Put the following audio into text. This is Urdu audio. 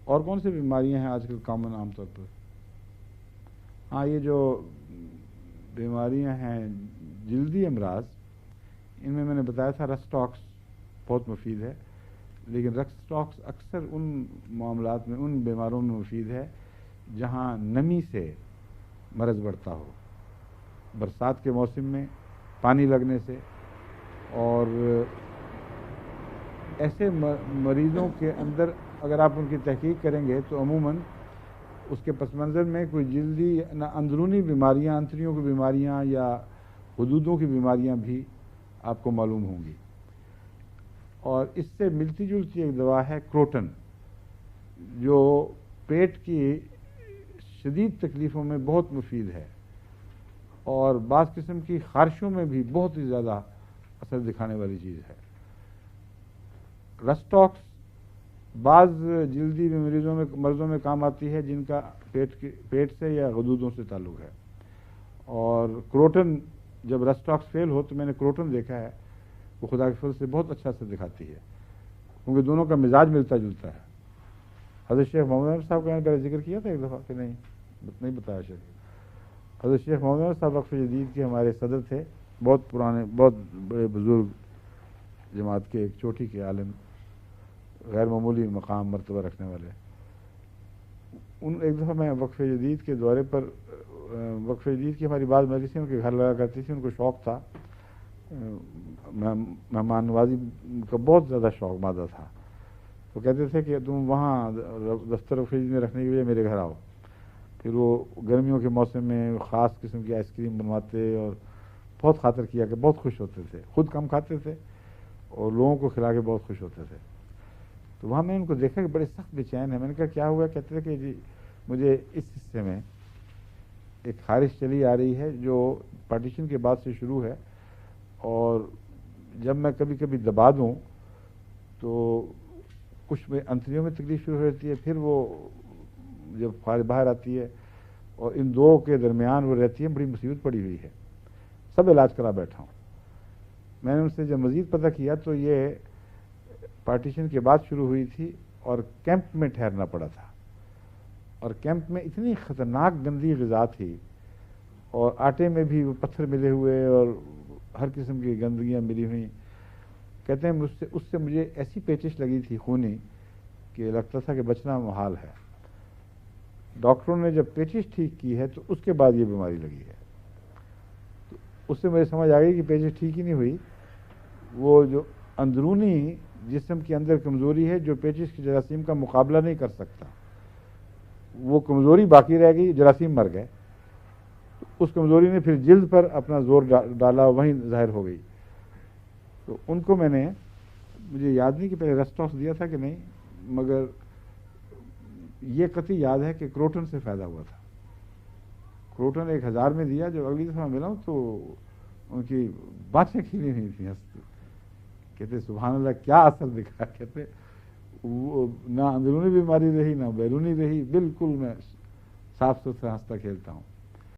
اور کون سی بیماریاں ہیں آج کل کامن عام طور پر؟ ہاں، یہ جو بیماریاں ہیں جلدی امراض، ان میں نے بتایا تھا رسٹاکس بہت مفید ہے، لیکن رسٹاکس اکثر ان معاملات میں، ان بیماروں میں مفید ہے جہاں نمی سے مرض بڑھتا ہو، برسات کے موسم میں پانی لگنے سے، اور ایسے مریضوں کے اندر اگر آپ ان کی تحقیق کریں گے تو عموماً اس کے پس منظر میں کوئی جلدی نہ اندرونی بیماریاں، انتڑیوں کی بیماریاں یا حدودوں کی بیماریاں بھی آپ کو معلوم ہوں گی۔ اور اس سے ملتی جلتی ایک دوا ہے کروٹن، جو پیٹ کی شدید تکلیفوں میں بہت مفید ہے اور بعض قسم کی خارشوں میں بھی بہت ہی زیادہ اثر دکھانے والی چیز ہے۔ رسٹاکس بعض جلدی مرضوں میں کام آتی ہے جن کا پیٹ سے یا غدودوں سے تعلق ہے، اور کروٹن جب رسٹاکس فیل ہو تو میں نے کروٹن دیکھا ہے وہ خدا کے فضل سے بہت اچھا اثر دکھاتی ہے، کیونکہ دونوں کا مزاج ملتا جلتا ہے۔ حضرت شیخ محمد عمر صاحب کا میں نے پہلے ذکر کیا تھا ایک دفعہ کہ نہیں بتایا شاید۔ حضرت شیخ محمد عمر صاحب وقف جدید کے ہمارے صدر تھے، بہت پرانے، بہت بڑے بزرگ جماعت کے، ایک چوٹی کے عالم، غیر معمولی مقام مرتبہ رکھنے والے۔ ایک دفعہ میں وقف جدید کے دورے پر، وقف جدید کی ہماری بعض مجلسیں ان کے گھر لگا کرتی تھی، ان کو شوق تھا، مہمان نوازی کا بہت زیادہ شوق مادہ تھا، تو کہتے تھے کہ تم وہاں دفتر وقف جدید میں رکھنے کے لیے میرے گھر آؤ۔ پھر وہ گرمیوں کے موسم میں خاص قسم کی آئس کریم بنواتے اور بہت خاطر کیا کہ بہت خوش ہوتے تھے، خود کم کھاتے تھے اور لوگوں کو کھلا کے بہت خوش ہوتے تھے۔ تو وہاں میں ان کو دیکھا کہ بڑے سخت بے چین ہیں۔ میں نے کہا کیا ہوا؟ کہتے تھے کہ جی مجھے اس حصے میں ایک خارش چلی آ رہی ہے جو پارٹیشن کے بعد سے شروع ہے، اور جب میں کبھی کبھی دبا دوں تو کچھ میں انتڑیوں میں تکلیف شروع ہو جاتی ہے، پھر وہ جب باہر آتی ہے اور ان دو کے درمیان وہ رہتی ہے، بڑی مصیبت پڑی ہوئی ہے، سب علاج کرا بیٹھا ہوں۔ میں نے ان سے جب مزید پتہ کیا تو یہ پارٹیشن کے بعد شروع ہوئی تھی اور کیمپ میں ٹھہرنا پڑا تھا، اور کیمپ میں اتنی خطرناک گندی غذا تھی اور آٹے میں بھی وہ پتھر ملے ہوئے اور ہر قسم کی گندگیاں ملی ہوئی۔ کہتے ہیں اس سے مجھے ایسی پیچش لگی تھی خونی کہ لگتا تھا کہ بچنا محال ہے۔ ڈاکٹروں نے جب پیچش ٹھیک کی ہے تو اس کے بعد یہ بیماری لگی ہے، تو اس سے مجھے سمجھ آ گئی کہ پیچش ٹھیک ہی نہیں ہوئی، وہ جو اندرونی جسم کے اندر کمزوری ہے جو پیچش کے جراثیم کا مقابلہ نہیں کر سکتا، وہ کمزوری باقی رہ گئی، جراثیم مر گئے، اس کمزوری نے پھر جلد پر اپنا زور ڈالا، وہیں ظاہر ہو گئی۔ تو ان کو میں نے، مجھے یاد نہیں کہ پہلے رسٹاکس دیا تھا کہ نہیں، مگر یہ قطعی یاد ہے کہ کروٹن سے فائدہ ہوا تھا۔ کروٹن 1000 میں دیا، جب اگلی دفعہ ملا ہوں تو ان کی باتیں کھلی نہیں تھیں، کہتے سبحان اللہ کیا اثر دکھا، کہتے وہ نہ اندرونی بیماری رہی نہ بیرونی رہی، بالکل میں صاف ستھرا ہنستا کھیلتا ہوں۔